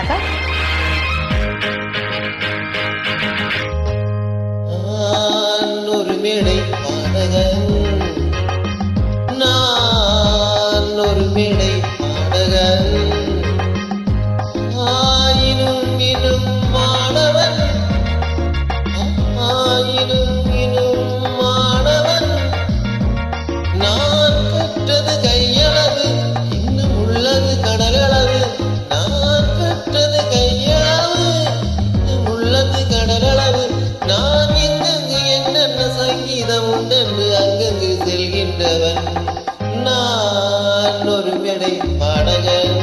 வணக்கம். ஒரு மேடை பாடகன், நான் ஒரு மேடை பாடகன், ஆயினும் இனும் மாணவன், ஆயினும் இனும் மாணவன், நான் பெற்றது கையளவு, இன்னும் உள்ளது கடலளவு, நான் பெற்றது கையளவு, இன்னும் உள்ளது கடலளவு, நான் எங்கெங்கு என்னென்ன சங்கீதம் உண்டென்று அங்கங்கு செல்கின்றவன், நான் ஒரு மேடை பாடகன்.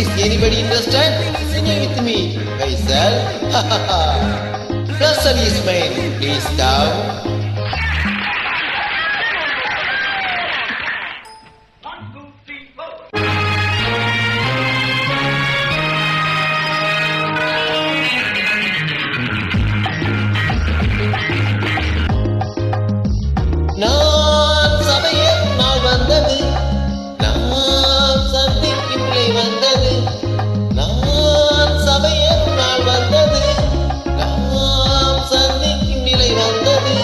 Is anybody interested? Sing with me, Faisal. Russell is mine. Please come. நான் சபையில் நாள் வந்தது, நான் சந்திக்கும் நிலை வந்தது, நான் சபையில் நாள் வந்தது, நாம் சந்திக்கும் நிலை வந்தது,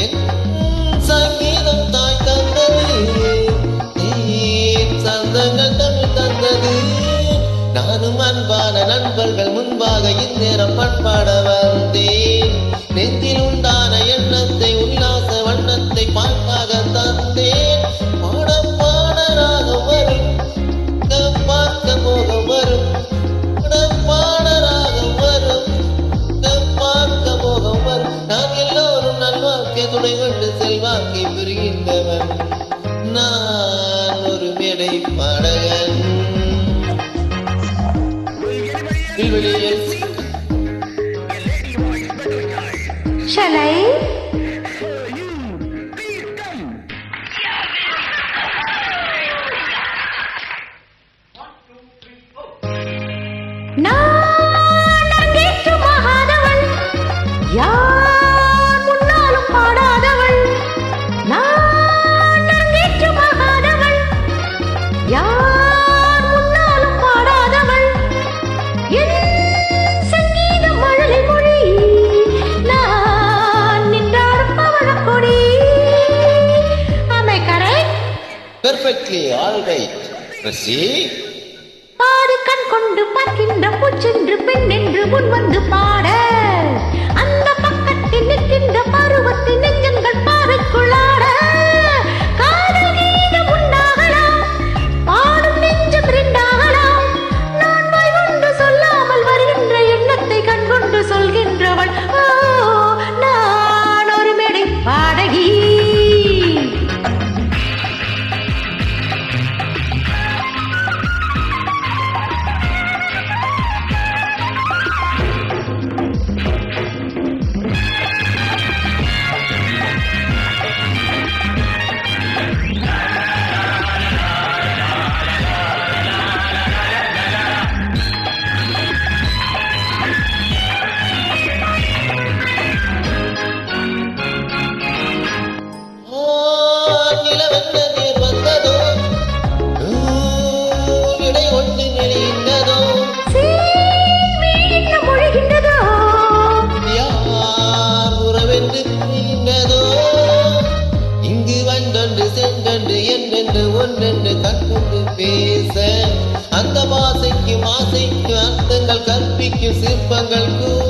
என் சங்கீதம் தாய் தந்தது, என் சந்தங்கள் தமிழ் தந்தது, நானும் அன்பான நண்பர்கள் முன்பாக இந்நேரம் பண்பாட வந்தேன், நெஞ்சில் உண்டான எண்ணத்தை உல்லாச வண்ணத்தை பாட்டாக தந்தேன், பாடம் பாடராக வரும், பார்க்க போக வரும், பாடம் பாடராக வரும், பார்க்க போக வரும், நாம் எல்லோரும் நல்வாக்கை துணை கொண்டு செல்வாக்கை பெறுகின்றவன், நான் ஒரு மேடை பாடகன். Shall I? நான் அங்கேற்று மகாதவள், யார் முன்னாலும் பாடாதவள், நான் அங்கேற்று மகாதவள், யார் முன்னாலும் பாடாதவள், என் சங்கீத மழலை மொழி, நான் நின்றாடும் Pavalakodi. Am I correct? Perfectly, all right. Proceed. பாரு கண் கொண்டு பார்க்கின்ற பூச்சென்று பெண் என்று முன் வந்து பாட, அந்த பக்கத்தில் நிற்கின்ற பருவத்தின் நெஞ்சங்கள் பாறைக்குள்ளாட, காதல் கீதம் உண்டாகலாம், பாடும் நெஞ்சம் ரெண்டாகலாம், நான் வாய் கொண்டு சொல்லாமல் வருகின்ற எண்ணத்தை கண் கொண்டு சொல்கின்றவள், ஓ நான் ஒரு மேடை பாடகி. நிலவென்ன நேர் வந்ததோ, இடை ஒன்று நெளிந்ததோ, மொழிகின்றதோ, யார் உறவென்று புரிகின்றதோ, இங்கு வந்தொன்று சென்றொன்று என்றென்று ஒன்றென்று கற்கொண்டு பேச, அந்த பாசைக்கும் ஆசைக்கும் அர்த்தங்கள் கற்பிக்கும் சிற்பங்கள் கூட